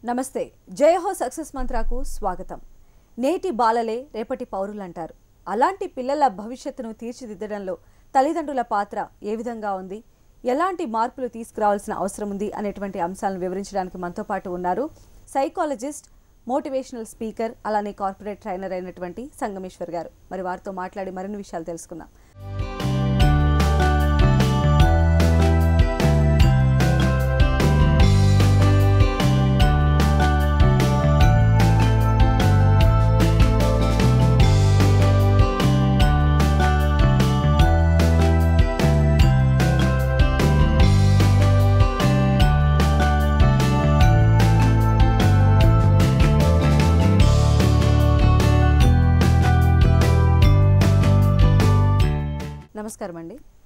నమస్తే జై హో సక్సెస్ మంత్రాకు స్వాగతం. నేటి బాలలే రేపటి పౌరులు అంటారు. అలాంటి పిల్లల భవిష్యత్తును తీర్చిదిద్దడంలో తల్లిదండ్రుల పాత్ర ఏ విధంగా ఉంది, ఎలాంటి మార్పులు తీసుకురావాల్సిన అవసరం ఉంది అనేటువంటి అంశాలను వివరించడానికి మనతో పాటు ఉన్నారు సైకాలజిస్ట్, మోటివేషనల్ స్పీకర్, అలానే కార్పొరేట్ ట్రైనర్ అయినటువంటి సంగమేశ్వర్ గారు. మరి వారితో మాట్లాడి మరిన్ని విషయాలు తెలుసుకుందాం.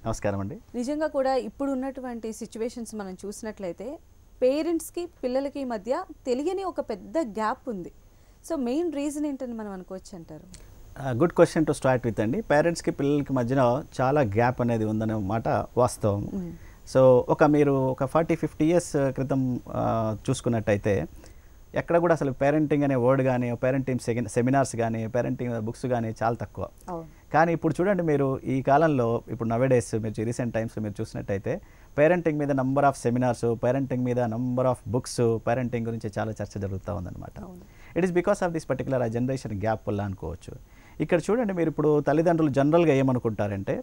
నమస్కారం అండి. నిజంగా కూడా ఇప్పుడు ఉన్నటువంటి సిచ్యువేషన్స్ మనం చూసినట్లయితే పేరెంట్స్కి పిల్లలకి మధ్య తెలియని ఒక పెద్ద గ్యాప్ ఉంది. సో మెయిన్ రీజన్ ఏంటని మనం అనుకోవచ్చు అంటారు? Good question to start with అండి. పేరెంట్స్కి పిల్లలకి మధ్యన చాలా గ్యాప్ అనేది ఉందనే మాట వాస్తవం. సో మీరు ఒక 40-50 ఇయర్స్ క్రితం చూసుకున్నట్టయితే ఎక్కడ కూడా అసలు పేరెంటింగ్ అనే వర్డ్ కానీ, పేరెంటింగ్ సెమినార్స్ కానీ, పేరెంటింగ్ బుక్స్ కానీ చాలా తక్కువ. కానీ ఇప్పుడు చూడండి, మీరు ఈ కాలంలో ఇప్పుడు నవేడేస్ మీరు రీసెంట్ టైమ్స్లో మీరు చూసినట్టయితే పేరెంటింగ్ మీద నంబర్ ఆఫ్ సెమినార్స్, పేరెంటింగ్ మీద నంబర్ ఆఫ్ బుక్స్, పేరెంటింగ్ గురించి చాలా చర్చ జరుగుతూ ఉందన్నమాట. It is because of this particular generation gap వల్ల అనుకోవచ్చు. ఇక్కడ చూడండి, మీరు ఇప్పుడు తల్లిదండ్రులు జనరల్గా ఏమనుకుంటారంటే,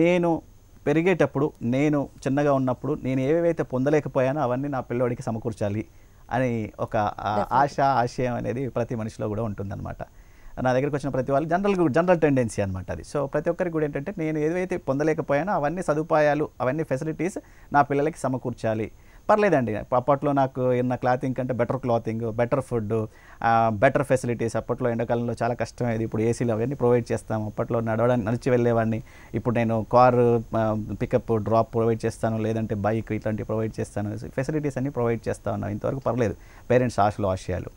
నేను పెరిగేటప్పుడు, నేను చిన్నగా ఉన్నప్పుడు నేను ఏవేవైతే పొందలేకపోయానో అవన్నీ నా పిల్లోడికి సమకూర్చాలి అని ఒక ఆశయం అనేది ప్రతి మనిషిలో కూడా ఉంటుందన్నమాట. నా దగ్గరికి వచ్చిన ప్రతి వాళ్ళు జనరల్ టెండెన్సీ అనమాట అది. సో ప్రతి ఒక్కరికి కూడా ఏంటంటే, నేను ఏదైతే పొందలేకపోయానో అవన్నీ సదుపాయాలు, అవన్నీ ఫెసిలిటీస్ నా పిల్లలకి సమకూర్చాలి. పర్లేదండి, అప్పట్లో నాకు ఉన్న క్లాతింగ్ కంటే better clothing, better food, better facilities. అప్పట్లో ఎండాకాలంలో చాలా కష్టమయ్యేది, ఇప్పుడు ఏసీలు అవన్నీ ప్రొవైడ్ చేస్తాము. అప్పట్లో నడిచి వెళ్ళేవాడిని, ఇప్పుడు నేను కారు పికప్ డ్రాప్ ప్రొవైడ్ చేస్తాను, లేదంటే బైక్ ఇట్లాంటివి ప్రొవైడ్ చేస్తాను. ఫెసిలిటీస్ అన్నీ ప్రొవైడ్ చేస్తా ఉన్నాను. ఇంతవరకు పర్లేదు పేరెంట్స్ ఆశయాలు.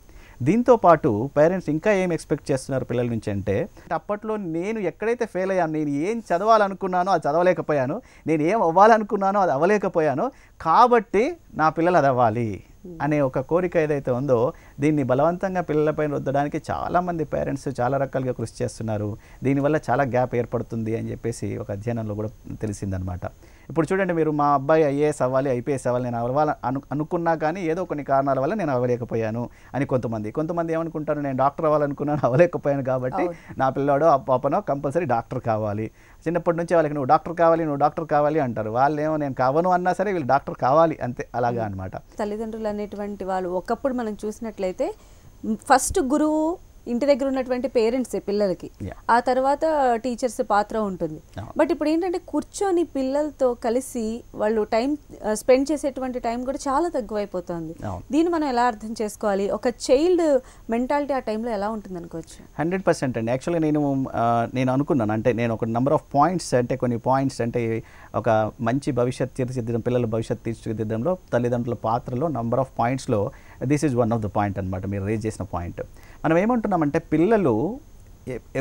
దీంతో పాటు పేరెంట్స్ ఇంకా ఏం ఎక్స్పెక్ట్ చేస్తున్నారు పిల్లల నుంచి అంటే, అప్పట్లో నేను ఎక్కడైతే ఫెయిల్ అయ్యాను, నేను ఏం చదవాలనుకున్నానో అది చదవలేకపోయాను, నేను ఏం అవ్వాలనుకున్నానో అది అవ్వలేకపోయాను, కాబట్టి నా పిల్లలు అది అవ్వాలి అనే ఒక కోరిక ఏదైతే ఉందో, దీన్ని బలవంతంగా పిల్లలపైన రుద్దడానికి చాలామంది పేరెంట్స్ చాలా రకాలుగా కృషి చేస్తున్నారు. దీనివల్ల చాలా గ్యాప్ ఏర్పడుతుంది అని చెప్పేసి ఒక అధ్యయనంలో కూడా తెలిసిందనమాట. ఇప్పుడు చూడండి, మీరు మా అబ్బాయి ఐఏఎస్ అవ్వాలి, ఐపీఎస్ అవ్వాలి, నేను అనుకున్నా కానీ ఏదో కొన్ని కారణాల వల్ల నేను అవ్వలేకపోయాను అని కొంతమంది ఏమనుకుంటారు, నేను డాక్టర్ అవ్వాలనుకున్నాను, అవ్వలేకపోయాను, కాబట్టి నా పిల్లాడో పాపనో కంపల్సరీ డాక్టర్ కావాలి. చిన్నప్పటి నుంచి వాళ్ళకి నువ్వు డాక్టర్ కావాలి అంటారు. వాళ్ళేమో నేను కావను అన్నా సరే వీళ్ళు డాక్టర్ కావాలి, అంతే, అలాగా అనమాట. తల్లిదండ్రులు అనేటువంటి వాళ్ళు ఒకప్పుడు మనం చూసినట్లయితే ఫస్ట్ గురువు ఇంటి దగ్గర ఉన్నటువంటి పేరెంట్సే పిల్లలకి, ఆ తర్వాత టీచర్స్ పాత్ర ఉంటుంది. బట్ ఇప్పుడు ఏంటంటే కూర్చొని పిల్లలతో కలిసి వాళ్ళు టైం స్పెండ్ చేసేటువంటి టైం కూడా చాలా తక్కువైపోతుంది. దీన్ని మనం ఎలా అర్థం చేసుకోవాలి? ఒక చైల్డ్ మెంటాలిటీ ఆ టైంలో ఎలా ఉంటుంది అనుకోవచ్చు? 100% అండి. యాక్చువల్గా నేను అనుకున్నాను, అంటే నేను ఒక నెంబర్ ఆఫ్ పాయింట్స్, అంటే కొన్ని పాయింట్స్, అంటే ఒక మంచి భవిష్యత్ తీర్చిదిద్దడం, పిల్లల భవిష్యత్ తీర్చిదిద్దడంలో తల్లిదండ్రుల పాత్రలో నెంబర్ ఆఫ్ పాయింట్స్లో this is one of the point అనమాట. మీరు రేజ్ చేసిన పాయింట్. మనం ఏమంటున్నామంటే, పిల్లలు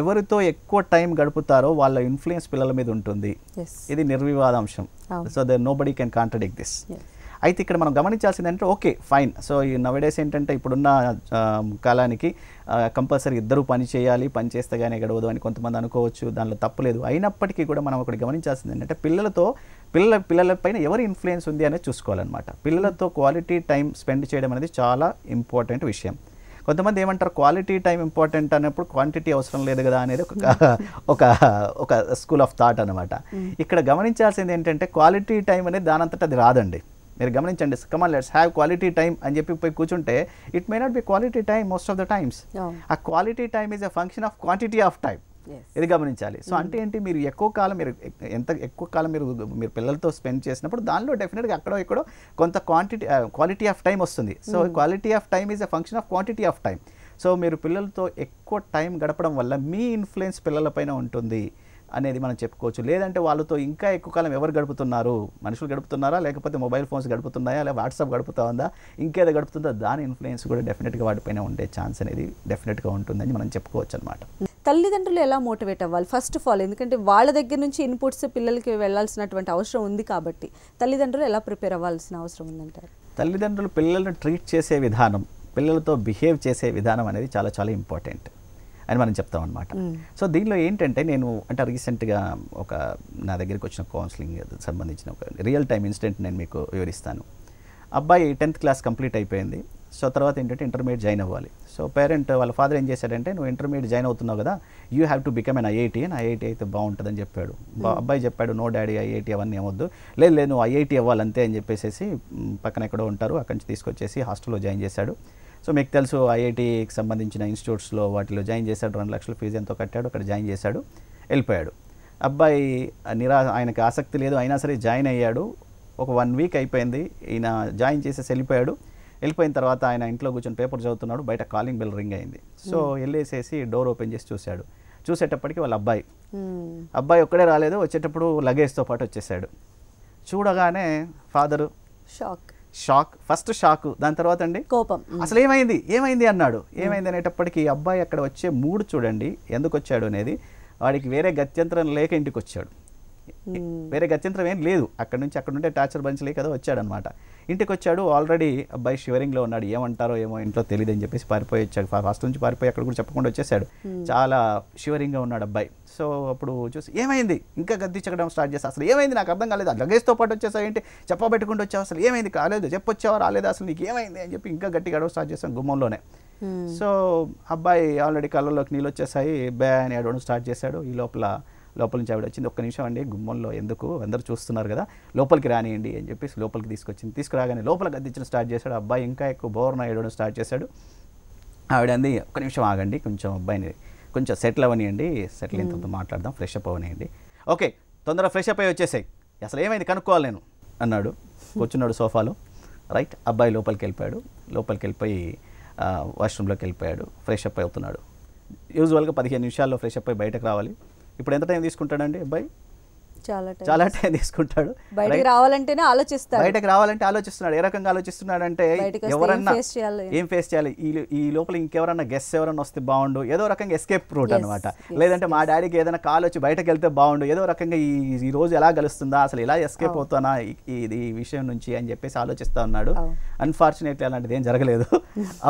ఎవరితో ఎక్కువ టైం గడుపుతారో వాళ్ళ ఇన్ఫ్లుయెన్స్ పిల్లల మీద ఉంటుంది. ఇది నిర్వివాదాంశం. So nobody can contradict this. అయితే ఇక్కడ మనం గమనించాల్సింది అంటే, ఓకే ఫైన్, సో ఈ నవడేస్ ఏంటంటే ఇప్పుడున్న కాలానికి కంపల్సరీ ఇద్దరు పని చేయాలి, పని చేస్తే కానీ గడవదు అని కొంతమంది అనుకోవచ్చు, దానిలో తప్పులేదు. అయినప్పటికీ కూడా మనం ఒకటి గమనించాల్సింది ఏంటంటే, పిల్లలపైన ఎవరి ఇన్ఫ్లుయెన్స్ ఉంది అనేది చూసుకోవాలన్నమాట. పిల్లలతో క్వాలిటీ టైం స్పెండ్ చేయడం అనేది చాలా ఇంపార్టెంట్ విషయం. కొంతమంది ఏమంటారు, క్వాలిటీ టైం ఇంపార్టెంట్ అన్నప్పుడు క్వాంటిటీ అవసరం లేదు కదా అనేది ఒక స్కూల్ ఆఫ్ థాట్ అనమాట. ఇక్కడ గమనించాల్సింది ఏంటంటే, క్వాలిటీ టైం అనేది దానంతట అది రాదండి. మీరు గమనించండి, come on let's have quality time అని చెప్పి పోయి కూర్చుంటే it may not be quality time most of the times. ఆ quality time is a function of quantity of time. ఇది గమనించాలి. సో అంటే ఏంటి, మీరు ఎంత ఎక్కువ కాలం మీరు పిల్లలతో స్పెండ్ చేసినప్పుడు దానిలో డెఫినెట్గా అక్కడో ఇక్కడో కొంత క్వాలిటీ ఆఫ్ టైం వస్తుంది. So quality of time is a function of quantity of time. So మీరు పిల్లలతో ఎక్కువ టైం గడపడం వల్ల మీ ఇన్ఫ్లుయెన్స్ పిల్లలపైన ఉంటుంది అనేది మనం చెప్పుకోవచ్చు. లేదంటే వాళ్ళతో ఇంకా ఎక్కువ కాలం ఎవరు గడుపుతున్నారు, మనుషులు గడుపుతున్నారా, లేకపోతే మొబైల్ ఫోన్స్ గడుపుతున్నాయా, లేదా వాట్సాప్ గడుపుతా ఉందా, ఇంకేదో గడుపుతుందా, దాని ఇన్ఫ్లుయెన్స్ కూడా డెఫినెట్గా వాటిపైన ఉండే ఛాన్స్ అనేది డెఫినెట్గా ఉంటుందని మనం చెప్పుకోవచ్చు అనమాట. తల్లిదండ్రులు ఎలా మోటివేట్ అవ్వాలి ఫస్ట్ ఆఫ్ ఆల్? ఎందుకంటే వాళ్ళ దగ్గర నుంచి ఇన్పుట్స్ పిల్లలకి వెళ్ళాల్సినటువంటి అవసరం ఉంది కాబట్టి తల్లిదండ్రులు ఎలా ప్రిపేర్ అవ్వాల్సిన అవసరం ఉందంటారు? తల్లిదండ్రులు పిల్లలను ట్రీట్ చేసే విధానం, పిల్లలతో బిహేవ్ చేసే విధానం అనేది చాలా చాలా ఇంపార్టెంట్ అని మనం చెప్తాం అనమాట. సో దీనిలో ఏంటంటే నేను అంటే రీసెంట్గా నా దగ్గరికి వచ్చిన కౌన్సిలింగ్ సంబంధించిన ఒక రియల్ టైమ్ ఇన్సిడెంట్ నేను మీకు వివరిస్తాను. అబ్బాయి 10th క్లాస్ కంప్లీట్ అయిపోయింది. సో తర్వాత ఏంటంటే ఇంటర్మీడియట్ జాయిన్ అవ్వాలి. సో పేరెంట్ వాళ్ళ ఫాదర్ ఏం చేశాడంటే, నువ్వు ఇంటర్మీడియట్ జాయిన్ అవుతున్నావు కదా, you have to become an IIT అని, ఐఐటి అయితే బాగుంటుందని చెప్పాడు. అబ్బాయి చెప్పాడు, నో డాడీ ఐఐటి అవన్నీ ఏమొద్దు, లేదు నువ్వు ఐఐటి అవ్వాలంతే అని చెప్పేసి పక్కన ఎక్కడో ఉంటారు అక్కడి నుంచి తీసుకొచ్చేసి హాస్టల్లో జాయిన్ చేశాడు. సో మీకు తెలుసు ఐఐటికి సంబంధించిన ఇన్స్టిట్యూట్స్లో వాటిలో జాయిన్ చేశాడు. 2 లక్షల ఫీజు ఎంతో కట్టాడు, అక్కడ జాయిన్ చేశాడు, వెళ్ళిపోయాడు. అబ్బాయి ఆయనకి ఆసక్తి లేదు, అయినా సరే జాయిన్ అయ్యాడు. ఒక 1 వీక్ అయిపోయింది, ఈయన జాయిన్ చేసేసి వెళ్ళిపోయాడు. వెళ్ళిపోయిన తర్వాత ఆయన ఇంట్లో కూర్చొని పేపర్ చదువుతున్నాడు, బయట కాలింగ్ బెల్ రింగ్ అయింది. సో వెళ్ళేసేసి డోర్ ఓపెన్ చేసి చూశాడు. చూసేటప్పటికి వాళ్ళ అబ్బాయి ఒక్కడే రాలేదు, వచ్చేటప్పుడు లగేజ్తో పాటు వచ్చేసాడు. చూడగానే ఫాదరు షాక్, ఫస్ట్ షాక్, దాని తర్వాత అండి కోపం. అసలు ఏమైంది అన్నాడు. ఏమైంది అనేటప్పటికీ అబ్బాయి అక్కడ వచ్చే మూడు చూడండి, ఎందుకు వచ్చాడు అనేది, వాడికి వేరే గత్యంతరం లేక ఇంటికి వచ్చాడు. వేరే గత్యంతరం ఏం లేదు, అక్కడ నుండే టార్చర్ భరించలేక కదా వచ్చాడనమాట. ఇంటికి వచ్చాడు, ఆల్రెడీ అబ్బాయి షివరింగ్లో ఉన్నాడు. ఏమంటారో ఏమో ఇంట్లో తెలియదు అని చెప్పేసి పారిపోయి వచ్చాడు. ఫస్ట్ నుంచి పారిపోయి అక్కడ కూడా చెప్పకుండా వచ్చేసాడు. చాలా షివరింగ్గా ఉన్నాడు అబ్బాయి. సో అప్పుడు చూసి ఏమైంది, ఇంకా గద్దించడం స్టార్ట్ చేస్తా, అసలు ఏమైంది నాకు అర్థం కాలేదు, లగేజ్తో పాటు వచ్చేసావు ఏంటి, చెప్పబెట్టుకుంటూ వచ్చావు, అసలు ఏమైంది, కాలేదు, చెప్పొచ్చావా రాలేదా, అసలు నీకు ఏమైంది అని చెప్పి ఇంకా గట్టిగా అడవ స్టార్ట్ చేస్తాను గుమ్మంలోనే. సో అబ్బాయి ఆల్రెడీ కళ్ళలోకి నీళ్ళు వచ్చేసాయి, బ్యా అని అడవడం స్టార్ట్ చేశాడు. ఈ లోపల నుంచి ఆవిడ వచ్చింది, ఒక్క నిమిషం అండి గుమ్మంలో ఎందుకు, అందరూ చూస్తున్నారు కదా, లోపలికి రానియండి అని చెప్పేసి లోపలికి తీసుకొచ్చింది. తీసుకురాగానే లోపల గద్దించడం స్టార్ట్ చేశాడు. అబ్బాయి ఇంకా ఎక్కువ బోర్న ఏడవడం స్టార్ట్ చేశాడు. ఆవిడ అంది, ఒక్క నిమిషం ఆగండి, కొంచెం అబ్బాయిని కొంచెం సెటిల్ అవ్వనియండి, సెటిల్ అయిన తర్వాత మాట్లాడదాం, ఫ్రెష్ అప్ అవ్వనియండి. ఓకే తొందరగా ఫ్రెష్ అప్ అయ్యి వచ్చేసాయి, అసలు ఏమైంది కనుక్కోవాలి నేను అన్నాడు. కూర్చున్నాడు సోఫాలో. రైట్, అబ్బాయి లోపలికి వెళ్ళిపోయి వాష్రూమ్లోకి వెళ్ళిపోయాడు, ఫ్రెష్ అప్ అవుతున్నాడు. యూజువల్గా 15 నిమిషాల్లో ఫ్రెష్ అప్ అయ్యి బయటకు రావాలి. ఇప్పుడు ఎంత టైం తీసుకుంటాడండి అబ్బాయి? చాలా టైం తీసుకుంటాడు. బయటకు రావాలంటేనే ఆలోచిస్తున్నాడు. ఏ రకంగా ఆలోచిస్తున్నాడంటే, ఎవరన్నా ఏం ఫేస్ చేయాలి, ఈ లోపల ఇంకెవరన్నా గెస్ట్ ఎవరన్నా వస్తే బాగుండు, ఏదో రకంగా ఎస్కేప్ రూట్ అనమాట. లేదంటే మా డాడీకి ఏదైనా కాల్ వచ్చి బయటకు వెళ్తే బాగుండు, ఏదో రకంగా ఈ రోజు ఎలా గలుస్తుందా, అసలు ఎలా ఎస్కేప్ అవుతానా ఈ విషయం నుంచి అని చెప్పేసి ఆలోచిస్తూ ఉన్నాడు. అన్ఫార్చునేట్లీ అలాంటిది ఏం జరగలేదు.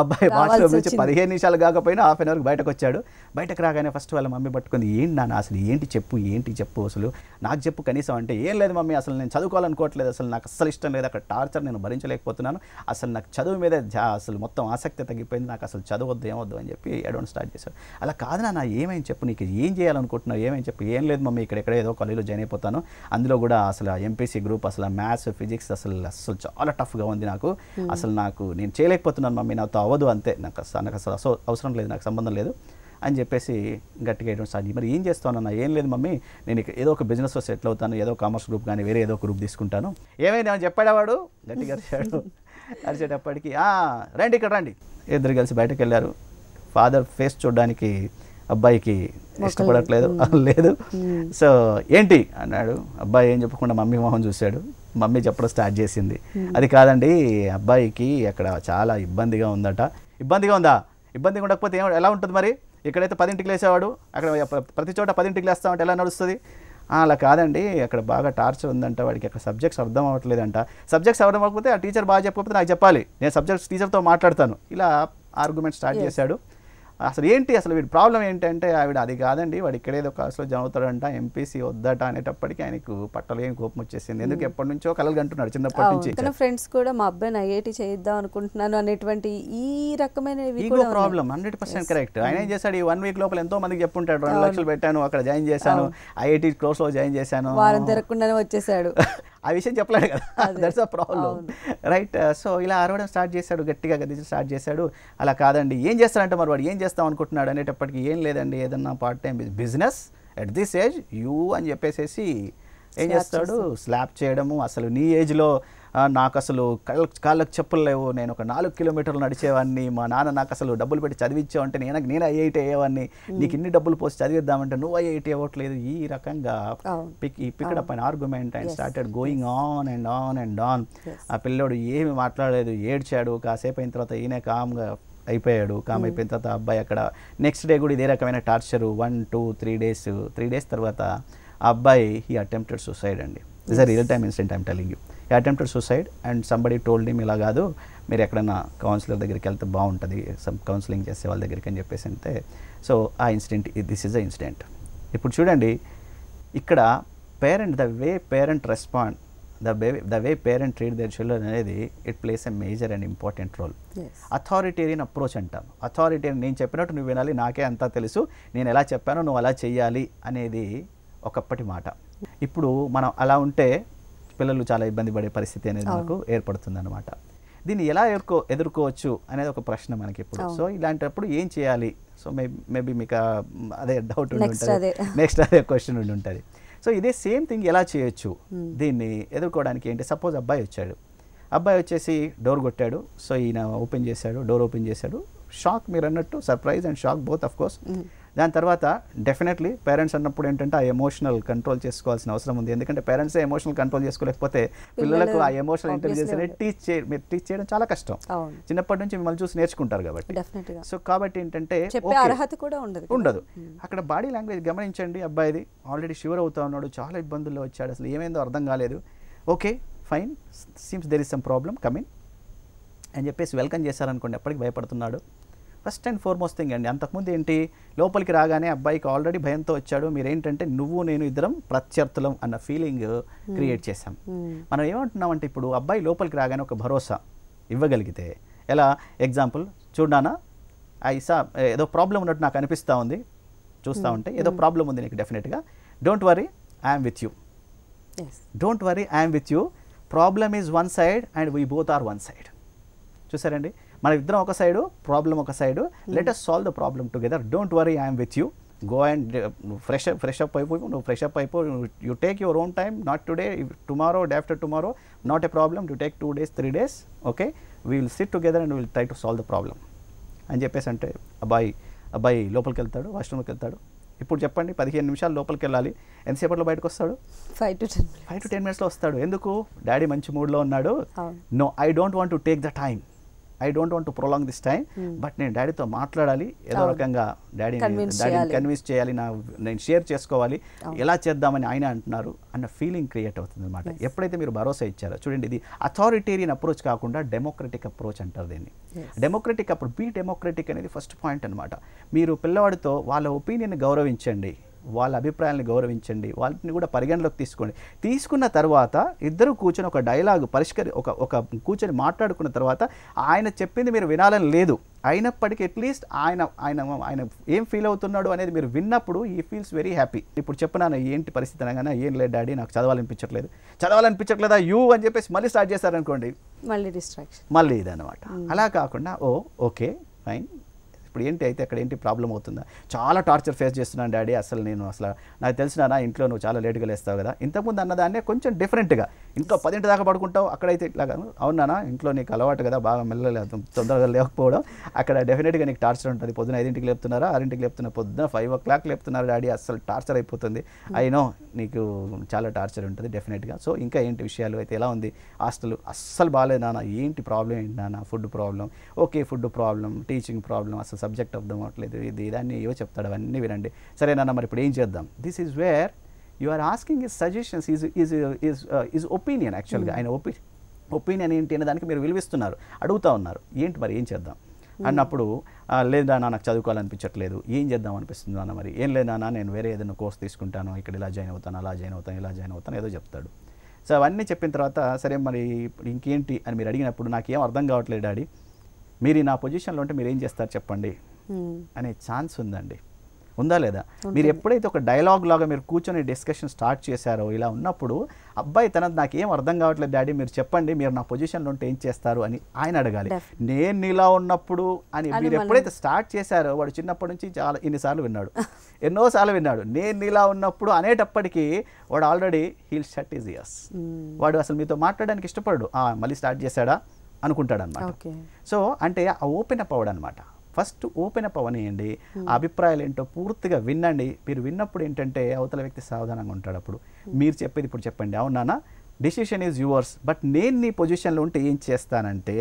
అబ్బాయి వాష్రూమ్ నుంచి 15 నిమిషాలు కాకపోయినా హాఫ్ అన్ అవర్కి బయటకు వచ్చాడు. బయటకు రాగానే ఫస్ట్ వాళ్ళ మమ్మీ పట్టుకుంది, ఏంటి నాన్న అసలు ఏంటి చెప్పు అసలు నాకు చెప్పు కనీసం. అంటే ఏం లేదు మమ్మీ, అసలు నేను చదువుకోవాలనుకోవట్లేదు, అసలు నాకు అస్సలు ఇష్టం లేదు, అక్కడ టార్చర్ నేను భరించలేకపోతున్నాను, అసలు నాకు చదువు మీద అసలు మొత్తం ఆసక్తి తగ్గిపోయింది, నాకు అసలు చదవద్దు ఏమొద్దు అని చెప్పి ఏడవడం స్టార్ట్ చేశాడు. అలా కాదు నాన్న, ఏమైనా చెప్పు, నీకు ఏం చేయాలనుకుంటున్నావు, ఏమైనా చెప్పు. ఏం లేదు మమ్మీ, ఇక్కడ ఏదో కాలేజీలో జాయిన్ అయిపోతాను, అందులో కూడా అసలు ఎంపీసీ గ్రూప్, అసలు మ్యాథ్స్ ఫిజిక్స్ అసలు చాలా టఫ్గా ఉంది నాకు, అసలు నేను చేయలేకపోతున్నాను మమ్మీ, నాతో అవ్వదు, అంతే, నాకు అసలు అవసరం లేదు, నాకు సంబంధం లేదు అని చెప్పేసి గట్టిగా వేయడం స్టార్ట్. మరి ఏం చేస్తానన్నా, ఏం లేదు మమ్మీ, నేను ఏదో ఒక బిజినెస్లో సెటిల్ అవుతాను, ఏదో కామర్స్ గ్రూప్ కానీ వేరే ఏదో ఒక గ్రూప్ తీసుకుంటాను. ఏమైంది చెప్పాడా వాడు, గట్టిగా అరిచేటప్పటికి రండి ఇక్కడ రండి. ఇద్దరు కలిసి బయటకు వెళ్ళారు. ఫాదర్ ఫేస్ చూడడానికి అబ్బాయికి ఇష్టపడట్లేదు లేదు. సో ఏంటి అన్నాడు. అబ్బాయి ఏం చెప్పకుండా మమ్మీ మొహం చూశాడు. మమ్మీ చెప్పడం స్టార్ట్ చేసింది, అది కాదండి అబ్బాయికి అక్కడ చాలా ఇబ్బందిగా ఉందట. ఇబ్బందిగా ఉందా? ఇబ్బందిగా ఉండకపోతే ఎలా ఉంటుంది మరి? ఇక్కడైతే 10ంటికి లేసేవాడు, అక్కడ ప్రతి చోట 10ంటికి లేస్తామంటే ఎలా నడుస్తుంది? అలా కాదండి, అక్కడ బాగా టార్చర్ ఉందంట, వాడికి అక్కడ సబ్జెక్ట్స్ అర్థం అవ్వట్లేదంట. సబ్జెక్ట్స్ అర్థం అవ్వకపోతే ఆ టీచర్ బాగా చెప్పకపోతే నాకు చెప్పాలి, నేను సబ్జెక్ట్స్ టీచర్తో మాట్లాడతాను. ఇలా ఆర్గ్యుమెంట్ స్టార్ట్ చేశాడు. అసలు ఏంటి, అసలు వీడి ప్రాబ్లం ఏంటంటే, ఆవిడ అది కాదండి వాడు ఇక్కడేదో క్లాస్లో చదువుతాడంట, ఎంపీసీ వద్దట అనేటప్పటికీ ఆయనకు పట్టలేని కోపం వచ్చేసింది. ఎందుకు ఎప్పటి నుంచో కలలు కంటున్నాడు చిన్నప్పటి నుంచి. ఫ్రెండ్స్ కూడా మా అబ్బాయిని ఐఐటి చేయిద్దాం అనుకుంటున్నాను అనేటువంటి ఈ రకమైన ఈగో ప్రాబ్లం 100% కరెక్ట్. ఆయన ఏం చేశాడు, ఈ 1 వీక్ లోపల ఎంతో మందికి చెప్పుంటాడు, 2 లక్షలు పెట్టాను, అక్కడ జాయిన్ చేశాను, ఐఐటి కోర్స్లో జాయిన్ చేశాను, వారం తిరగకుండానే వచ్చేసాడు. ఆ విషయం చెప్పలేడు కదా, that's a problem right. So ఇలా అరవడం స్టార్ట్ చేశాడు, గట్టిగా గదించడం స్టార్ట్ చేశాడు. అలా కాదండి, ఏం చేస్తాడంటే మరి వాడు ఏం చేస్తాం అనుకుంటున్నాడు అనేటప్పటికి, ఏం లేదండి ఏదన్నా part time business at this age you అని చెప్పేసి ఏం చేస్తాడు, స్లాప్ చేయడము. అసలు నీ ఏజ్లో నాకు అసలు కాళ్ళకు చెప్పులు లేవు, నేను ఒక 4 కిలోమీటర్లు నడిచేవాడిని, మా నాన్న నాకు అసలు డబ్బులు పెట్టి చదివించావంటే నేను ఐఐటి అయ్యేవాడిని, నీకు ఇన్ని డబ్బులు పోసి చదివిద్దామంటే నువ్వు ఐఐటి అవ్వట్లేదు. ఈ రకంగా picked up an argument and started going on and on and on. ఆ పిల్లోడు ఏమి మాట్లాడలేదు, ఏడ్చాడు. కాసేపు అయిన తర్వాత ఈయన కామ్గా అయిపోయాడు. కామ్ అయిపోయిన తర్వాత అబ్బాయి అక్కడ నెక్స్ట్ డే కూడా ఇదే రకమైన టార్చరు. 1, 2, 3 డేస్ తర్వాత ఆ అబ్బాయి హీ అటెంప్టెడ్ సూసైడ్ అండి. This are real time incident I'm telling you. Attempted suicide and somebody told him ఇలా కాదు, మీరు ఎక్కడైనా కౌన్సిలర్ దగ్గరికి వెళ్తే బాగుంటుంది, సమ్ కౌన్సిలింగ్ చేసే వాళ్ళ దగ్గరికి అని చెప్పేసి అంటే, సో ఆ incident, this is the incident. ఇప్పుడు చూడండి ఇక్కడ parent, the way parent respond, the way parent treat their children అనేది it plays a major and important role. Authoritarian approach అంటాం. అథారిటేరియన్, నేను చెప్పినట్టు నువ్వు వినాలి, నాకే అంతా తెలుసు, నేను ఎలా చెప్పానో నువ్వు అలా చేయాలి అనేది ఒకప్పటి మాట. ఇప్పుడు మనం అలా ఉంటే పిల్లలు చాలా ఇబ్బంది పడే పరిస్థితి అనేది మనకు ఏర్పడుతుంది అనమాట. దీన్ని ఎలా ఎదుర్కోవచ్చు అనేది ఒక ప్రశ్న మనకి ఇప్పుడు. సో ఇలాంటప్పుడు ఏం చేయాలి? సో మేబీ మీకు అదే డౌట్ ఉండి ఉంటుంది, నెక్స్ట్ అదే క్వశ్చన్ ఉండి ఉంటుంది. సో ఇదే సేమ్ థింగ్ ఎలా చేయొచ్చు దీన్ని ఎదుర్కోవడానికి ఏంటి? సపోజ్ అబ్బాయి వచ్చాడు, అబ్బాయి వచ్చేసి డోర్ కొట్టాడు, సో ఈయన ఓపెన్ చేశాడు, డోర్ ఓపెన్ చేశాడు, షాక్, మీరు అన్నట్టు surprise and shock both of course. దాని తర్వాత డెఫినెట్లీ పేరెంట్స్ అన్నప్పుడు ఏంటంటే ఆ ఎమోషనల్ కంట్రోల్ చేసుకోవాల్సిన అవసరం ఉంది. ఎందుకంటే పేరెంట్సే ఎమోషనల్ కంట్రోల్ చేసుకోలేకపోతే పిల్లలకు ఆ ఎమోషనల్ ఇంటెలిజెన్స్ అనేది టీచ్ చేయడం చాలా కష్టం. చిన్నప్పటి నుంచి మిమ్మల్ని చూసి నేర్చుకుంటారు కాబట్టి. సో కాబట్టి ఏంటంటే ఉండదు. అక్కడ బాడీ లాంగ్వేజ్ గమనించండి, అబ్బాయిది ఆల్రెడీ షివర్ అవుతా ఉన్నాడు, చాలా ఇబ్బందుల్లో వచ్చాడు, అసలు ఏమైందో అర్థం కాలేదు. Okay fine, seems there is some problem coming అని చెప్పేసి వెల్కమ్ చేశారనుకోండి, ఎప్పటికి భయపడుతున్నాడు. ఫస్ట్ అండ్ ఫార్మోస్ట్ థింగ్ అండి. అంతకుముందు ఏంటి, లోపలికి రాగానే అబ్బాయికి ఆల్రెడీ భయంతో వచ్చాడు, మీరేంటంటే నువ్వు నేను ఇద్దరం ప్రత్యర్థులం అన్న ఫీలింగ్ క్రియేట్ చేశాం. మనం ఏమంటున్నామంటే ఇప్పుడు అబ్బాయి లోపలికి రాగానే ఒక భరోసా ఇవ్వగలిగితే ఎలా? ఎగ్జాంపుల్ చూడనా, ఐసా ఏదో ప్రాబ్లం ఉన్నట్టు నాకు అనిపిస్తూ ఉంది, చూస్తూ ఉంటే ఏదో ప్రాబ్లం ఉంది నీకు, డెఫినెట్గా don't worry I'm with you, don't worry I'm with you, problem is one side and we both are one side. చూసారండి, మన ఇద్దరం ఒక సైడు, ప్రాబ్లం ఒక side, let us solve the problem together, don't worry I'm with you, go and fresh up అయిపో, నువ్వు fresh up అయిపో, you take your own time, not today, tomorrow, day after tomorrow, not a problem, you take 2 days 3 days, okay, we will SIT together and will try to solve the problem అని చెప్పేసి అంటే అబ్బాయి లోపలికి వెళ్తాడు, వాష్రూమ్కి వెళ్తాడు. ఇప్పుడు చెప్పండి 15 నిమిషాలు లోపలికి వెళ్ళాలి, ఎంతసేపట్లో బయటకు వస్తాడు? 5 to 10 minutes వస్తాడు. ఎందుకు? డాడీ మంచి మూడ్లో ఉన్నాడు, no I don't want to take the time, I don't want to prolong this time, but నేను డాడీతో మాట్లాడాలి, ఏదో రకంగా డాడీని కన్విన్స్ చేయాలి, నేను షేర్ చేసుకోవాలి, ఎలా చేద్దామని ఆయన అంటున్నారు అన్న ఫీలింగ్ క్రియేట్ అవుతుంది అనమాట. ఎప్పుడైతే మీరు భరోసా ఇచ్చారో, చూడండి ఇది అథారిటేరియన్ అప్రోచ్ కాకుండా డెమోక్రటిక్ అప్రోచ్ అంటారు దీన్ని. డెమోక్రటిక్ అప్రోచ్, బీ డెమోక్రటిక్ అనేది ఫస్ట్ పాయింట్ అనమాట. మీరు పిల్లవాడితో వాళ్ళ ఒపీనియన్ గౌరవించండి, వాళ్ళ అభిప్రాయాలను గౌరవించండి, వాళ్ళని కూడా పరిగణలోకి తీసుకోండి. తీసుకున్న తర్వాత ఇద్దరు కూర్చొని ఒక డైలాగ్ ఒక కూర్చొని మాట్లాడుకున్న తర్వాత ఆయన చెప్పింది మీరు వినాలని లేదు, అయినప్పటికీ అట్లీస్ట్ ఆయన ఏం ఫీల్ అవుతున్నాడు అనేది మీరు విన్నప్పుడు ఈ ఫీల్స్ వెరీ హ్యాపీ. ఇప్పుడు చెప్పినాను ఏంటి పరిస్థితి అనగానే, ఏం లేదు డాడీ నాకు చదవాలనిపించట్లేదా యూ అని చెప్పేసి మళ్ళీ స్టార్ట్ చేశారనుకోండి, మళ్ళీ డిస్ట్రాక్షన్, మళ్ళీ ఇదనమాట. అలా కాకుండా ఓకే ఫైన్, ఇప్పుడు ఏంటి అయితే అక్కడ ఏంటి ప్రాబ్లం అవుతుందా? చాలా టార్చర్ ఫేస్ చేస్తున్నాను డాడీ, అసలు నాకు తెలిసినా ఇంట్లో నువ్వు చాలా లేట్గా లేస్తావు కదా, ఇంతకుముందు అన్నదాన్నే కొంచెం డిఫరెంట్గా, ఇంట్లో 10 దాకా పడుకుంటావు, అక్కడైతే ఇట్లాగా, అవునా ఇంట్లో నీకు అలవాటు కదా బాగా మెల్లలేదు, తొందరగా లేకపోవడం, అక్కడ డెఫినెట్గా నీకు టార్చర్ ఉంటుంది. పొద్దున 5ంటికి లేపుతున్నారా, 6ంటికి లేపుతున్నారు, పొద్దున 5 o'clock లేపుతున్నారు డాడీ, అసలు టార్చర్ అయిపోతుంది, అయినో నీకు చాలా టార్చర్ ఉంటుంది డెఫినెట్గా. సో ఇంకా ఏంటి విషయాలు అయితే, ఎలా ఉంది హాస్టల్? అస్సలు బాగాలేదు నాన్న, ఏంటి ప్రాబ్లం ఏంటి నాన్న? Food problem, okay food problem, teaching problem, అసలు సబ్జెక్ట్ అర్థం అవ్వట్లేదు, ఇదాన్ని ఏవో చెప్తాడు, అవన్నీ వినండి, సరే నాన్న మరి ఇప్పుడు ఏం చేద్దాం? This is where you are asking his suggestions, is opinion. యాక్చువల్గా ఆయన ఒపీనియన్ ఏంటి అనే దానికి మీరు విలువిస్తున్నారు, అడుగుతూ ఉన్నారు, ఏంటి మరి ఏం చేద్దాం అన్నప్పుడు, లేదా నాకు చదువుకోవాలనిపించట్లేదు, ఏం చేద్దాం అనిపిస్తుంది నాన్న, మరి ఏం లేదా నేను వేరే ఏదైనా కోర్స్ తీసుకుంటాను, ఇక్కడ ఇలా జాయిన్ అవుతాను, అలా జాయిన్ అవుతాను, ఇలా జాయిన్ అవుతాను, ఏదో చెప్తాడు. సో అవన్నీ చెప్పిన తర్వాత సరే మరి ఇంకేంటి అని మీరు అడిగినప్పుడు, నాకేం అర్థం కావట్లేదు డాడీ, మీరు నా పొజిషన్లో ఉంటే మీరు ఏం చేస్తారు చెప్పండి అనే ఛాన్స్ ఉందండి, ఉందా లేదా? మీరు ఎప్పుడైతే ఒక డైలాగ్ లాగా మీరు కూర్చొని డిస్కషన్ స్టార్ట్ చేశారో, ఇలా ఉన్నప్పుడు అబ్బాయి నాకేం అర్థం కావట్లేదు డాడీ, మీరు చెప్పండి, మీరు నా పొజిషన్లో ఉంటే ఏం చేస్తారు అని ఆయన అడగాలి. నేను ఇలా ఉన్నప్పుడు అని మీరు ఎప్పుడైతే స్టార్ట్ చేశారో, వాడు చిన్నప్పటి నుంచి ఎన్నోసార్లు విన్నాడు, నేను ఇలా ఉన్నప్పుడు అనేటప్పటికీ వాడు already he'll shut his ears, వాడు అసలు మీతో మాట్లాడడానికి ఇష్టపడు, మళ్ళీ స్టార్ట్ చేశాడా అనుకుంటాడు అనమాట. సో అంటే ఆ ఓపెన్ అప్ అవ్వడం అనమాట. ఫస్ట్ ఓపెన్ అప్ అవనియండి, ఆ అభిప్రాయాలు ఏంటో పూర్తిగా వినండి. మీరు విన్నప్పుడు ఏంటంటే అవతల వ్యక్తి సావధానంగా ఉంటాడు. అప్పుడు మీరు చెప్పేది ఇప్పుడు చెప్పండి, అవునా డిసిషన్ ఈజ్ యువర్స్, బట్ నేను నీ పొజిషన్లో ఉంటే ఏం చేస్తానంటే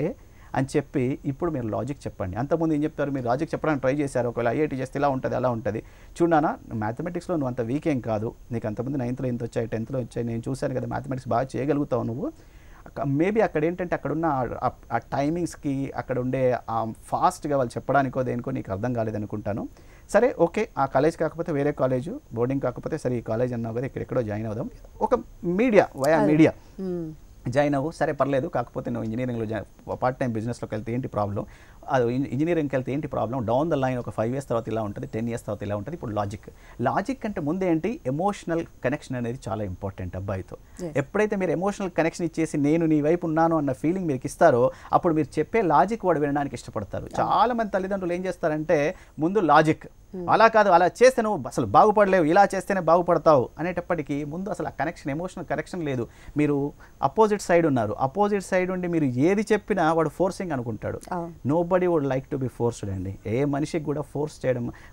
అని చెప్పి ఇప్పుడు మీరు లాజిక్ చెప్పండి. అంతకుముందు ఏం చెప్తారు, మీరు లాజిక్ చెప్పడానికి ట్రై చేశారు, ఒకవేళ ఐఐటీ చేస్తే ఇలా ఉంటుంది అలా ఉంటుంది, చూడానా మ్యాథమెటిక్స్లో నువ్వు అంత వీక్ ఏం కాదు, నీకు అంతకుముందు 9th ఇంత వచ్చాయి 10th వచ్చాయి, నేను చూశాను కదా మ్యాథమెటిక్స్ బాగా చేయగలుగుతావు నువ్వు, మేబీ అక్కడ ఏంటంటే అక్కడున్న ఆ టైమింగ్స్కి అక్కడ ఉండే ఫాస్ట్గా వాళ్ళు చెప్పడానికో దేనికో నీకు అర్థం కాలేదనుకుంటాను. సరే ఓకే, ఆ కాలేజ్ కాకపోతే వేరే కాలేజు, బోర్డింగ్ కాకపోతే సరే ఈ కాలేజ్ అన్నావు కదా ఎక్కడెక్కడో జాయిన్ అవుదాం, ఒక మీడియా వయా మీడియా జాయిన్ అవ్వు, సరే పర్లేదు, కాకపోతే నువ్వు ఇంజనీరింగ్లో పార్ట్ టైం బిజినెస్లోకి వెళ్తే ఏంటి ప్రాబ్లం, అది ఇంజనీరింగ్కి వెళ్తే ఏంటి ప్రాబ్లం, డౌన్ ద లైన్ ఒక 5 years తర్వాత ఇలా ఉంటుంది, 10 years తర్వాత ఇలా ఉంటుంది. ఇప్పుడు లాజిక్ అంటే ముందు ఏంటి, ఎమోషనల్ కనెక్షన్ అనేది చాలా ఇంపార్టెంట్ అబ్బాయితో. ఎప్పుడైతే మీరు ఎమోషనల్ కనెక్షన్ ఇచ్చేసి నేను నీ వైపు ఉన్నాను అన్న ఫీలింగ్ మీకు ఇస్తారో అప్పుడు మీరు చెప్పే లాజిక్ వాడు వినడానికి ఇష్టపడతారు. చాలా మంది తల్లిదండ్రులు ఏం చేస్తారంటే ముందు లాజిక్, అలా కాదు, అలా చేస్తే నువ్వు అసలు బాగుపడలేవు, ఇలా చేస్తేనే బాగుపడతావు అనేటప్పటికీ ముందు అసలు ఆ కనెక్షన్, ఎమోషనల్ కనెక్షన్ లేదు. మీరు అపోజిట్ సైడ్ ఉన్నారు, అపోజిట్ సైడ్ ఉండి మీరు ఏది చెప్పినా వాడు ఫోర్సింగ్ అనుకుంటాడు. Nobody would like to be forced అండి. ఏ మనిషికి కూడా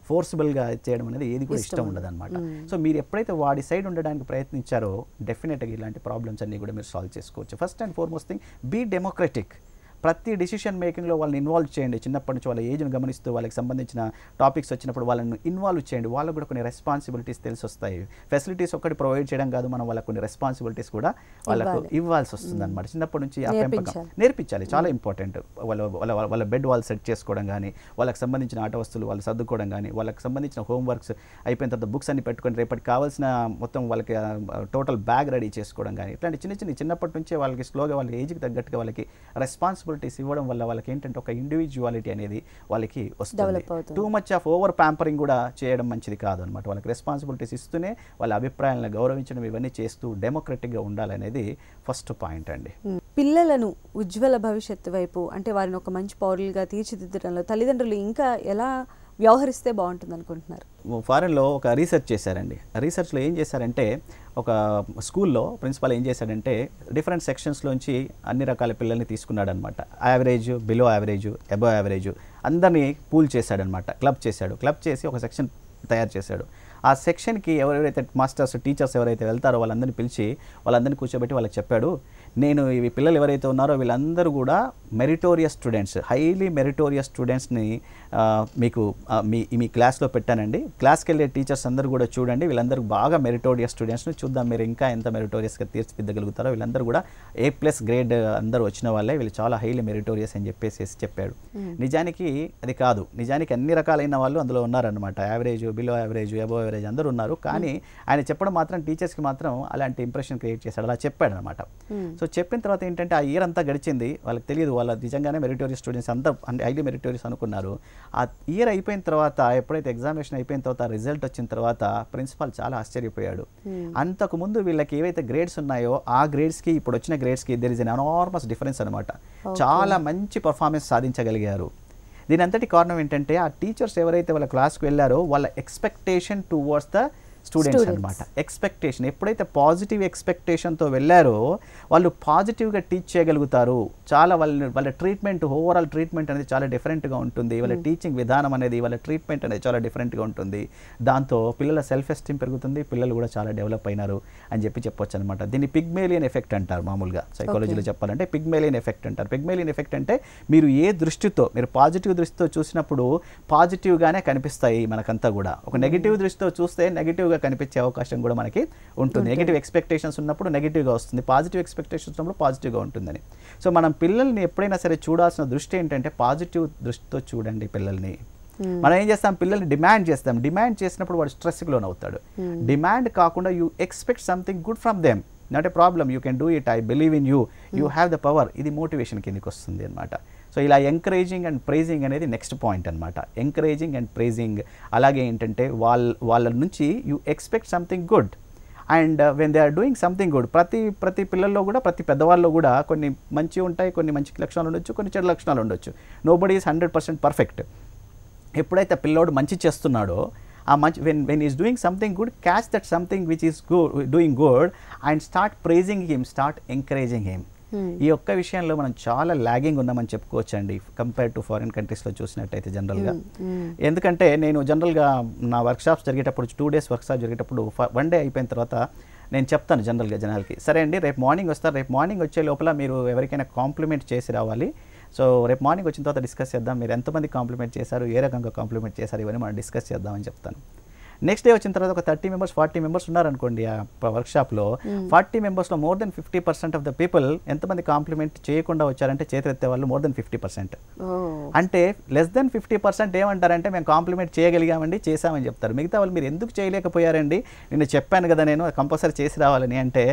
ఫోర్స్బుల్గా చేయడం అనేది ఏది కూడా ఇష్టం ఉండదు అనమాట. సో మీరు ఎప్పుడైతే వాడి సైడ్ ఉండడానికి ప్రయత్నించారో డెఫినెట్గా ఇలాంటి ప్రాబ్లమ్స్ అన్నీ కూడా మీరు సాల్వ్ చేసుకోవచ్చు. First and foremost thing, be democratic. ప్రతి డిసిషన్ మేకింగ్లో వాళ్ళని ఇన్వాల్వ్ చేయండి. చిన్నప్పటి నుంచి వాళ్ళ ఏజ్ను గమనిస్తూ వాళ్ళకి సంబంధించిన టాపిక్స్ వచ్చినప్పుడు వాళ్ళని ఇన్వాల్వ్ చేయండి. వాళ్ళకు కూడా కొన్ని రెస్పాన్సిబిలిటీస్ తెలిసి వస్తాయి. ఫెసిలిటీస్ ఒక్కటి ప్రొవైడ్ చేయడం కాదు, మనం వాళ్ళకు కొన్ని రెస్పాన్సిబిలిటీస్ కూడా వాళ్ళకు ఇవ్వాల్సి వస్తుంది అనమాట. చిన్నప్పటి నుంచి ఆ పెంపకం నేర్పించాలి, చాలా ఇంపార్టెంట్. వాళ్ళ బెడ్ వాళ్ళు సెట్ చేసుకోవడం కానీ, వాళ్ళకి సంబంధించిన ఆట వస్తువులు వాళ్ళు సర్దుకోవడం కానీ, వాళ్ళకి సంబంధించిన హోంవర్క్స్ అయిపోయిన తర్వాత బుక్స్ అన్ని పెట్టుకొని రేపటికి కావాల్సిన మొత్తం వాళ్ళకి టోటల్ బ్యాగ్ రెడీ చేసుకోవడం కానీ, ఇట్లాంటి చిన్నప్పటి నుంచే వాళ్ళకి స్లోగా వాళ్ళ ఏజ్కి తగ్గట్టుగా వాళ్ళకి రెస్పాన్సిబిలిటీస్ ఇవ్వడం వల్ల వాళ్ళకి ఏంటంటే ఒక ఇండివిజువాలిటీ అనేది వాళ్ళకి వస్తుంది. Too much of over pampering కూడా చేయడం మంచిది కాదు అనమాట. వాళ్ళకి రెస్పాన్సిబిలిటీస్ ఇస్తూనే వాళ్ళ అభిప్రాయాలను గౌరవించడం ఇవన్నీ చేస్తూ డెమోక్రటిక్గా ఉండాలనేది ఫస్ట్ పాయింట్ అండి. పిల్లలను ఉజ్వల భవిష్యత్తు వైపు, అంటే వారిని ఒక మంచి పౌరులుగా తీర్చిదిద్దడంలో తల్లిదండ్రులు ఇంకా ఎలా వ్యవహరిస్తే బాగుంటుంది అనుకుంటున్నారు? ఫారెన్లో ఒక రీసెర్చ్ చేశారండి. రీసెర్చ్లో ఏం చేశారంటే ఒక స్కూల్లో ప్రిన్సిపాల్ ఏం చేశాడంటే డిఫరెంట్ సెక్షన్స్లోంచి అన్ని రకాల పిల్లల్ని తీసుకున్నాడు అనమాట. Average, below average, above average అందరినీ పూల్ చేశాడనమాట. క్లబ్ చేసి ఒక సెక్షన్ తయారు చేశాడు. ఆ సెక్షన్కి ఎవరెవరైతే మాస్టర్స్, టీచర్స్ ఎవరైతే వెళ్తారో వాళ్ళందరినీ పిలిచి వాళ్ళందరినీ కూర్చోబెట్టి వాళ్ళకి చెప్పాడు, నేను ఈ పిల్లలు ఎవరైతే ఉన్నారో వీళ్ళందరూ కూడా మెరిటోరియస్ స్టూడెంట్స్, హైలీ మెరిటోరియస్ స్టూడెంట్స్ని మీకు మీ క్లాస్లో పెట్టానండి. క్లాస్కి వెళ్ళే టీచర్స్ అందరూ కూడా చూడండి, వీళ్ళందరూ బాగా మెరిటోరియస్ స్టూడెంట్స్ని చూద్దాం మీరు ఇంకా ఎంత మెరిటోరియస్గా తీర్చిదిద్దగలుగుతారో. వీళ్ళందరూ కూడా A+ గ్రేడ్ అందరూ వచ్చిన వాళ్ళే, వీళ్ళు చాలా హైలీ మెరిటోరియస్ అని చెప్పేసి చెప్పాడు. నిజానికి అది కాదు, నిజానికి అన్ని రకాలైన వాళ్ళు అందులో ఉన్నారనమాట. Average, below average, above average అందరూ ఉన్నారు. కానీ ఆయన చెప్పడం మాత్రం టీచర్స్కి మాత్రం అలాంటి ఇంప్రెషన్ క్రియేట్ చేశాడు, అలా చెప్పాడు అనమాట. సో చెప్పిన తర్వాత ఏంటంటే ఆ ఇయర్ అంతా గడిచింది, వాళ్ళకి తెలియదు వాళ్ళ నిజంగానే మెరిటోరియస్ స్టూడెంట్స్ అంతా హైలీ మెరిటోరియస్ అనుకున్నారు. ఆ ఇయర్ అయిపోయిన తర్వాత, ఎప్పుడైతే ఎగ్జామినేషన్ అయిపోయిన తర్వాత రిజల్ట్ వచ్చిన తర్వాత ప్రిన్సిపాల్ చాలా ఆశ్చర్యపోయాడు. అంతకుముందు వీళ్ళకి ఏవైతే గ్రేడ్స్ ఉన్నాయో ఆ గ్రేడ్స్కి ఇప్పుడు వచ్చిన గ్రేడ్స్కి there is an enormous difference అనమాట. చాలా మంచి పర్ఫార్మెన్స్ సాధించగలిగారు. దీని అంతటి కారణం ఏంటంటే ఆ టీచర్స్ ఎవరైతే వాళ్ళ క్లాస్కి వెళ్ళారో వాళ్ళ ఎక్స్పెక్టేషన్ టువర్డ్స్ ద స్టూడెంట్స్ అనమాట. ఎక్స్పెక్టేషన్, ఎప్పుడైతే పాజిటివ్ ఎక్స్పెక్టేషన్తో వెళ్ళారో వాళ్ళు పాజిటివ్గా టీచ్ చేయగలుగుతారు. చాలా వాళ్ళ ట్రీట్మెంట్, ఓవరాల్ ట్రీట్మెంట్ అనేది చాలా డిఫరెంట్గా ఉంటుంది. వాళ్ళ టీచింగ్ విధానం అనేది, వాళ్ళ ట్రీట్మెంట్ అనేది చాలా డిఫరెంట్గా ఉంటుంది. దాంతో పిల్లల సెల్ఫ్ ఎస్టీమ్ పెరుగుతుంది, పిల్లలు కూడా చాలా డెవలప్ అయినారు అని చెప్పొచ్చు అనమాట. దీన్ని పిగ్మేలియన్ ఎఫెక్ట్ అంటారు. మామూలుగా సైకాలజీలో చెప్పాలంటే పిగ్మేలియన్ ఎఫెక్ట్ అంటారు. పిగ్మేలియన్ ఎఫెక్ట్ అంటే మీరు ఏ దృష్టితో, మీరు పాజిటివ్ దృష్టితో చూసినప్పుడు పాజిటివ్గానే కనిపిస్తాయి మనకంతా కూడా. ఒక నెగిటివ్ దృష్టితో చూస్తే నెగిటివ్గా కనిపించే అవకాశం కూడా మనకి ఉంటుంది. నెగిటివ్ ఎక్స్పెక్టేషన్స్ ఉన్నప్పుడు నెగిటివ్గా వస్తుంది, పాజిటివ్ ఎక్స్పెక్టేషన్స్ ఉన్నప్పుడు పాజిటివ్గా ఉంటుందని. సో మనం పిల్లల్ని ఎప్పుడైనా సరే చూడాల్సిన దృష్టి ఏంటంటే పాజిటివ్ దృష్టితో చూడండి పిల్లల్ని. మనం ఏం చేస్తాం, పిల్లల్ని డిమాండ్ చేస్తాం. డిమాండ్ చేసినప్పుడు వాడు స్ట్రెస్కి లోన్ అవుతాడు. డిమాండ్ కాకుండా you expect something good from them, not a problem, you can do it, I believe in you, you have the power. ఇది మోటివేషన్ కిందకి వస్తుంది అనమాట. సో ఇలా ఎంకరేజింగ్ అండ్ ప్రైజింగ్ అనేది నెక్స్ట్ పాయింట్ అనమాట. Encouraging and praising. అలాగే ఏంటంటే వాళ్ళ నుంచి you expect something good and when they are doing something good. ప్రతి పిల్లల్లో కూడా, ప్రతి పెద్దవాళ్ళు కూడా కొన్ని మంచి ఉంటాయి, కొన్ని మంచి లక్షణాలు ఉండొచ్చు, కొన్ని చెడు లక్షణాలు ఉండొచ్చు. Nobody is 100% perfect. ఎప్పుడైతే పిల్లోడు మంచి చేస్తున్నాడో ఆ మంచి when is doing something good, catch that something which is doing good and start praising him, start encouraging him. ఈ ఒక్క విషయంలో మనం చాలా లాగింగ్ ఉన్నామని చెప్పుకోవచ్చు అండి కంపేర్ టు ఫారిన్ కంట్రీస్లో చూసినట్టయితే జనరల్గా. ఎందుకంటే నేను జనరల్గా నా వర్క్షాప్స్ జరిగేటప్పుడు, 2 days వర్క్షాప్ జరిగేటప్పుడు 1 day అయిపోయిన తర్వాత నేను చెప్తాను జనరల్గా జనాలకి, సరే అండి రేపు మార్నింగ్ వస్తారు, రేపు మార్నింగ్ వచ్చే లోపల మీరు ఎవరికైనా కాంప్లిమెంట్ చేసి రావాలి. సో రేపు మార్నింగ్ వచ్చిన తర్వాత డిస్కస్ చేద్దాం, మీరు ఎంతమంది కాంప్లిమెంట్ చేశారు, ఏ రకంగా కాంప్లిమెంట్ చేశారు, ఇవన్నీ మనం డిస్కస్ చేద్దామని చెప్తాను. నెక్స్ట్ డే వచ్చిన తర్వాత ఒక 30 మెంబర్స్ 40 మెంబర్స్ ఉన్నారనుకోండి ఆ వర్క్షాప్లో, 40 మెంబర్స్లో more than 50% of the people ఎంతమంది కాంప్లిమెంట్ చేయకుండా వచ్చారంటే చేతులెత్తే వాళ్ళు మోర్ దెన్ 50%. అంటే లెస్ దెన్ 50% ఏమంటారంటే మేము కాంప్లిమెంట్ చేయగలిగామండి, చేసామని చెప్తారు. మిగతా వాళ్ళు మీరు ఎందుకు చేయలేకపోయారండి, నేను చెప్పాను కదా నేను కంపల్సరీ చేసి రావాలని అంటే,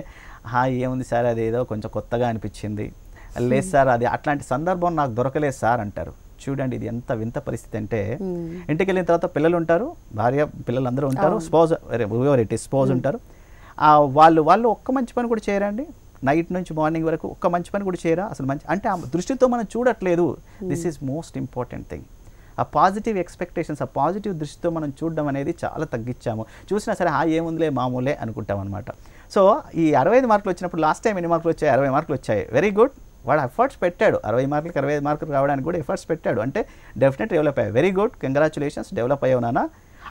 ఏముంది సార్ అది ఏదో కొంచెం కొత్తగా అనిపించింది, లేదు సార్ అది అట్లాంటి సందర్భం నాకు దొరకలేదు సార్ అంటారు. చూడండి ఇది ఎంత వింత పరిస్థితి అంటే, ఇంటికి వెళ్ళిన తర్వాత పిల్లలు ఉంటారు, భార్య పిల్లలు అందరూ ఉంటారు, స్పోజ్ ఉంటారు, వాళ్ళు ఒక్క మంచి పని కూడా చేయరండి, నైట్ నుంచి మార్నింగ్ వరకు ఒక్క మంచి పని కూడా చేయరా అసలు. మంచి అంటే ఆ దృష్టితో మనం చూడట్లేదు. This is most important thing. ఆ పాజిటివ్ ఎక్స్పెక్టేషన్స్, ఆ పాజిటివ్ దృష్టితో మనం చూడడం అనేది చాలా తగ్గించాము. చూసినా సరే ఏముందిలే మామూలే అనుకుంటాం అనమాట. సో ఈ 65 మార్కులు వచ్చినప్పుడు లాస్ట్ టైం ఎన్ని మార్కులు వచ్చాయి? 60 మార్కులు వచ్చాయి. వెరీ గుడ్, వాడు ఎఫర్ట్స్ పెట్టాడు, 60 మార్కులకి 65 మార్కులు రావడానికి కూడా ఎఫర్ట్స్ పెట్టాడు, అంటే డెఫినెట్ డెవలప్ అయ్యాయి. వెరీ గుడ్, కంగ్రాచులేషన్స్, డెవలప్ అయ్యావు నాన్న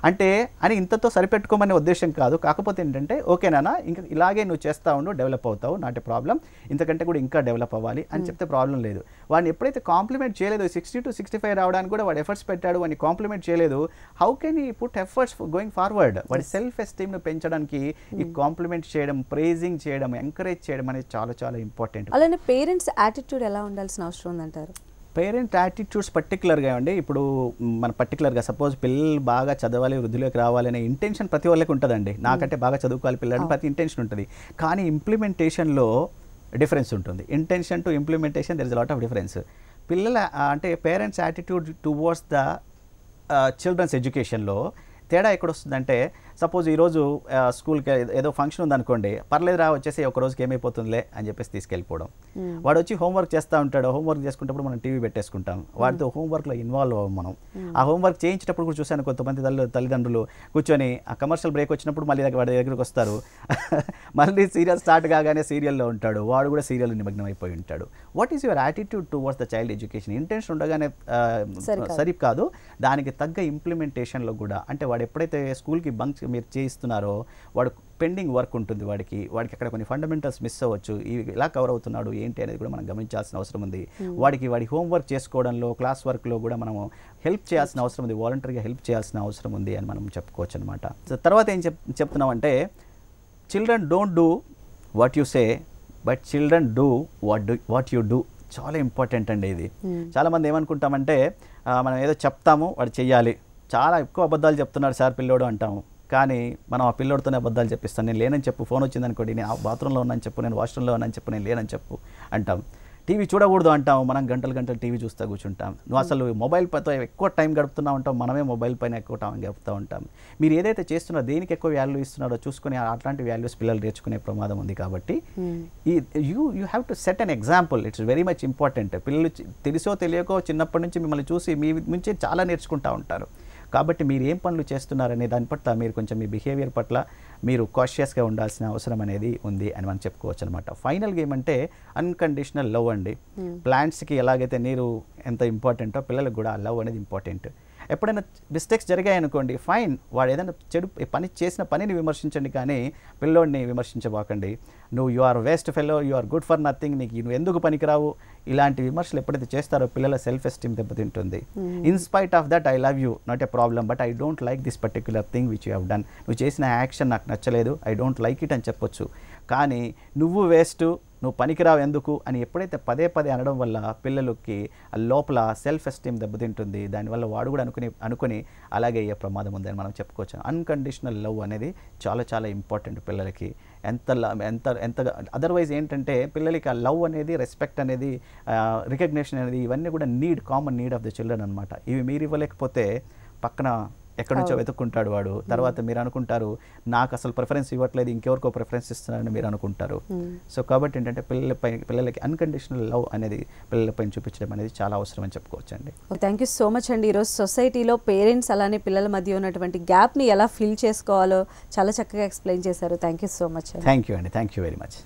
అంటే అని ఇంతతో సరిపెట్టుకోమనే ఉద్దేశం కాదు. కాకపోతే ఏంటంటే ఓకే నాన్న ఇంకా ఇలాగే నువ్వు చేస్తూ ఉండు, డెవలప్ అవుతావు, నాట్ ఏ ప్రాబ్లం, ఇంతకంటే కూడా ఇంకా డెవలప్ అవ్వాలి అని చెప్తే ప్రాబ్లం లేదు. వాడిని ఎప్పుడైతే కాంప్లిమెంట్ చేయలేదు, 60 to 65 రావడానికి కూడా వాడు ఎఫర్ట్స్ పెట్టాడు, వాడిని కాంప్లిమెంట్ చేయలేదు, హౌ కెన్ ఈ పుట్ ఎఫర్ట్స్ గోయింగ్ ఫార్వర్డ్? వాడి సెల్ఫ్ ఎస్టీమ్ను పెంచడానికి ఈ కాంప్లిమెంట్ చేయడం, ప్రైజింగ్ చేయడం, ఎంకరేజ్ చేయడం అనేది చాలా చాలా ఇంపార్టెంట్. అలానే పేరెంట్స్ యాటిట్యూడ్ ఎలా ఉండాల్సిన అవసరం ఉందంటారు? పేరెంట్ యాటిట్యూడ్స్ పర్టికులర్గా అండి, ఇప్పుడు మన పర్టికులర్గా సపోజ్ పిల్లలు బాగా చదవాలి, వృద్ధిలోకి రావాలి అనే ఇంటెన్షన్ ప్రతి వాళ్ళకి ఉంటుందండి. నాకంటే బాగా చదువుకోవాలి పిల్లలు ప్రతి ఇంటెన్షన్ ఉంటుంది, కానీ ఇంప్లిమెంటేషన్లో డిఫరెన్స్ ఉంటుంది. Intention to implementation there is a lot of difference. పిల్లల అంటే parents attitude towards the children's ఎడ్యుకేషన్లో తేడా ఎక్కడ వస్తుందంటే, సపోజ్ ఈరోజు స్కూల్కి ఏదో ఫంక్షన్ ఉందనుకోండి, పర్లేదు రా వచ్చేసి ఒక రోజుకి ఏమైపోతుందిలే అని చెప్పేసి తీసుకెళ్ళిపోవడం. వాడు వచ్చి హోంవర్క్ చేస్తూ ఉంటాడు, హోంవర్క్ చేసుకుంటప్పుడు మనం టీవీ పెట్టేసుకుంటాం, వాడితో హోంవర్క్లో ఇన్వాల్వ్ అవ్వం మనం. ఆ హోంవర్క్ చేయించేటప్పుడు కూడా చూశాను కొంతమంది తల్లిదండ్రులు కూర్చొని ఆ కమర్షియల్ బ్రేక్ వచ్చినప్పుడు మళ్ళీ వాడి దగ్గరికి వస్తారు, మళ్ళీ సీరియల్ స్టార్ట్ కాగానే సీరియల్లో ఉంటాడు, వాడు కూడా సీరియల్ నిమగ్నం అయిపోయి ఉంటాడు. What is your attitude towards the child education? Intention ఉండగానే సరి కాదు, దానికి తగ్గ ఇంప్లిమెంటేషన్లో కూడా. అంటే వాడు ఎప్పుడైతే స్కూల్కి బంక్ మీరు చేయిస్తున్నారో, వాడు పెండింగ్ వర్క్ ఉంటుంది, వాడికి అక్కడ కొన్ని ఫండమెంటల్స్ మిస్ అవ్వచ్చు, ఇవి ఎలా కవర్ అవుతున్నాడు ఏంటి అనేది కూడా మనం గమనించాల్సిన అవసరం ఉంది. వాడి హోంవర్క్ చేసుకోవడంలో, క్లాస్ వర్క్లో కూడా మనము హెల్ప్ చేయాల్సిన అవసరం ఉంది, వాలంటరీగా హెల్ప్ చేయాల్సిన అవసరం ఉంది అని మనం చెప్పుకోవచ్చు అనమాట. సో తర్వాత ఏం చెప్తున్నామంటే, children don't do what you say but children do what you do. చాలా ఇంపార్టెంట్ అండి ఇది. చాలామంది ఏమనుకుంటామంటే, మనం ఏదో చెప్తాము వాడు చెయ్యాలి, చాలా ఎక్కువ అబద్ధాలు చెప్తున్నాడు సార్ పిల్లోడు అంటాము, కానీ మనం ఆ పిల్లోడితోనే అబద్ధాలు చెప్పిస్తాను. నేను లేనని చెప్పు, ఫోన్ వచ్చిందనుకోండి, నేను ఆ బాత్రూంలో ఉన్నాను చెప్పు, నేను వాష్రూమ్లో ఉన్నాను చెప్పు, నేను లేనని చెప్పు అంటాం. టీవీ చూడకూడదు అంటాం, మనం గంటలు టీవీ చూస్తూ కూర్చుంటాం. నువ్వు అసలు మొబైల్ పైతో ఎక్కువ టైం గడుపుతున్నా ఉంటాం, మనమే మొబైల్ పైన ఎక్కువ టైం గడుపుతూ ఉంటాం. మీరు ఏదైతే చేస్తున్నారో, దేనికి ఎక్కువ వాల్యూ ఇస్తున్నారో చూసుకుని అట్లాంటి వాల్యూస్ పిల్లలు నేర్చుకునే ప్రమాదం ఉంది. కాబట్టి you have to set an example. It's very much important. పిల్లలు తెలుసో తెలియకో చిన్నప్పటి నుంచి మిమ్మల్ని చూసి మీ నుంచి చాలా నేర్చుకుంటూ ఉంటారు. కాబట్టి మీరు ఏం పనులు చేస్తున్నారనే దాని పట్ల మీరు కొంచెం మీ బిహేవియర్ పట్ల మీరు కాషియస్గా ఉండాల్సిన అవసరం అనేది ఉంది అని మనం చెప్పుకోవచ్చు అనమాట. ఫైనల్గా ఏమంటే అన్కండిషనల్ లవ్ అండి. ప్లాంట్స్కి ఎలాగైతే నీరు ఎంత ఇంపార్టెంటో పిల్లలకు కూడా ఆ లవ్ అనేది ఇంపార్టెంట్. ఎప్పుడైనా మిస్టేక్స్ జరిగాయనుకోండి, ఫైన్, వాడు ఏదైనా చెడు పని చేసిన పనిని విమర్శించండి, కానీ పిల్లోడిని విమర్శించబాకండి. నువ్వు you are waste fellow, you are good for nothing, నువ్వు ఎందుకు పనికిరావు, ఇలాంటి విమర్శలు ఎప్పుడైతే చేస్తారో పిల్లల సెల్ఫ్ ఎస్టీమ్ దెబ్బతింటుంది. In spite of that I love you, not a problem, but I don't like this particular thing which you have done. నువ్వు చేసిన యాక్షన్ నాకు నచ్చలేదు, ఐ డోంట్ లైక్ ఇట్ అని చెప్పొచ్చు. కానీ నువ్వు వేస్ట్, నువ్వు పనికిరావు ఎందుకు అని ఎప్పుడైతే పదే అనడం వల్ల పిల్లలకి లోపల సెల్ఫ్ ఎస్టీమ్ దెబ్బతింటుంది. దానివల్ల వాడు కూడా అనుకుని అలాగే అయ్యే ప్రమాదం ఉందని మనం చెప్పుకోవచ్చు. అన్కండిషనల్ లవ్ అనేది చాలా ఇంపార్టెంట్ పిల్లలకి. ఎంత అదర్వైజ్ ఏంటంటే పిల్లలకి ఆ లవ్ అనేది, రెస్పెక్ట్ అనేది, రికగ్నిషన్ అనేది, ఇవన్నీ కూడా common need of the children అనమాట. ఇవి మీరు ఇవ్వలేకపోతే పక్కన ఎక్కడి నుంచో వెతుక్కుంటాడు వాడు. తర్వాత మీరు అనుకుంటారు నాకు అసలు ప్రిఫరెన్స్ ఇవ్వట్లేదు, ఇంకెవరికో ప్రిఫరెన్స్ ఇస్తున్నారని మీరు అనుకుంటారు. సో కాబట్టి ఏంటంటే పిల్లలకి అన్కండిషనల్ లవ్ అనేది పిల్లలపైన చూపించడం అనేది చాలా అవసరం అని చెప్పుకోవచ్చు అండి. థ్యాంక్ యూ సో మచ్ అండి. ఈరోజు సొసైటీలో పేరెంట్స్ అలానే పిల్లల మధ్య ఉన్నటువంటి గ్యాప్ని ఎలా ఫిల్ చేసుకోవాలో చాలా చక్కగా ఎక్స్ప్లెయిన్ చేశారు. Thank you so much. Thank you అండి. Thank you very much.